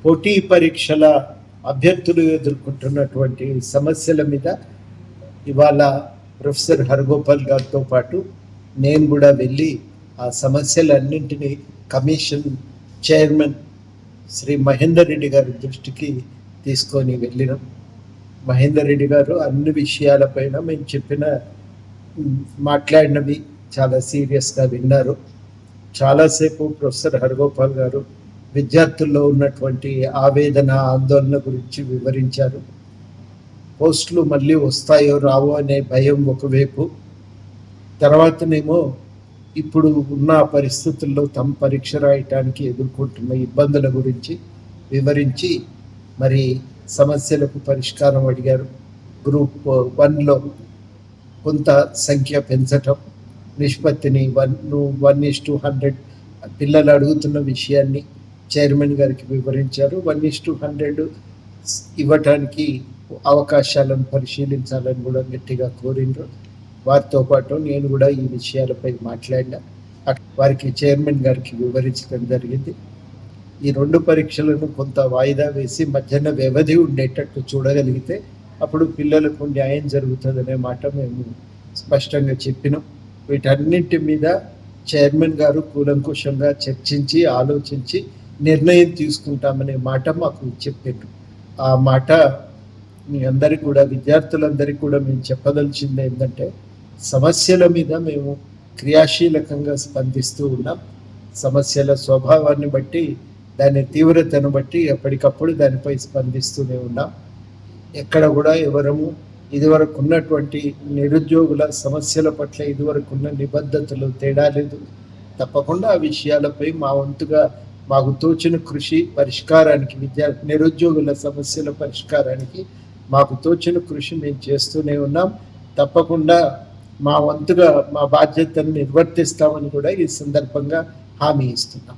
పోటీ పరీక్షల అభ్యర్థులు ఎదుర్కొంటున్నటువంటి సమస్యల మీద ఇవాళ ప్రొఫెసర్ హరగోపాల్ గారితో పాటు నేను కూడా వెళ్ళి ఆ సమస్యలన్నింటినీ కమిషన్ చైర్మన్ శ్రీ మహేందర్ రెడ్డి గారి దృష్టికి తీసుకొని వెళ్ళినాం. మహేందర్ రెడ్డి గారు అన్ని విషయాలపైన మేము మాట్లాడినవి చాలా సీరియస్గా విన్నారు. చాలాసేపు ప్రొఫెసర్ హరగోపాల్ గారు విద్యార్థుల్లో ఉన్నటువంటి ఆవేదన ఆందోళన గురించి వివరించారు. పోస్టులు మళ్ళీ వస్తాయో రావో అనే భయం ఒకవైపు, తర్వాతనేమో ఇప్పుడు ఉన్న పరిస్థితుల్లో తమ పరీక్ష రాయటానికి ఎదుర్కొంటున్న ఇబ్బందుల గురించి వివరించి మరి సమస్యలకు పరిష్కారం అడిగారు. గ్రూప్ 1లో కొంత సంఖ్య పెంచటం, నిష్పత్తిని 1:100 పిల్లలు అడుగుతున్న విషయాన్ని చైర్మన్ గారికి వివరించారు. 1:100 ఇవ్వటానికి అవకాశాలను పరిశీలించాలని కూడా గట్టిగా కోరినారు. వారితో పాటు నేను కూడా ఈ విషయాలపై మాట్లాడినా, వారికి చైర్మన్ గారికి వివరించడం జరిగింది. ఈ 2 పరీక్షలను కొంత వాయిదా వేసి మధ్యాహ్న వ్యవధి ఉండేటట్టు చూడగలిగితే అప్పుడు పిల్లలకు న్యాయం జరుగుతుందనే మాట మేము స్పష్టంగా చెప్పినాం. వీటన్నింటి మీద చైర్మన్ గారు కూలంకుషంగా చర్చించి ఆలోచించి నిర్ణయం తీసుకుంటామనే మాట మాకు చెప్పారు. ఆ మాట మీ అందరికీ కూడా, విద్యార్థులందరికీ కూడా మేము చెప్పదలిచింది ఏంటంటే, సమస్యల మీద మేము క్రియాశీలకంగా స్పందిస్తూ ఉన్నాం. సమస్యల స్వభావాన్ని బట్టి, దాని తీవ్రతను బట్టి ఎప్పటికప్పుడు దానిపై స్పందిస్తూనే ఉన్నాం. ఎక్కడ కూడా ఎవరము ఇదివరకు ఉన్నటువంటి నిరుద్యోగుల సమస్యల పట్ల ఇదివరకు ఉన్న నిబద్ధతలు తేడా లేదు. తప్పకుండా ఆ విషయాలపై మా వంతుగా మాకు తోచిన కృషి పరిష్కారానికి, నిరుద్యోగుల సమస్యల పరిష్కారానికి మాకు తోచిన కృషి మేము చేస్తూనే ఉన్నాం. తప్పకుండా మా వంతుగా మా బాధ్యతను నిర్వర్తిస్తామని కూడా ఈ సందర్భంగా హామీ ఇస్తున్నాం.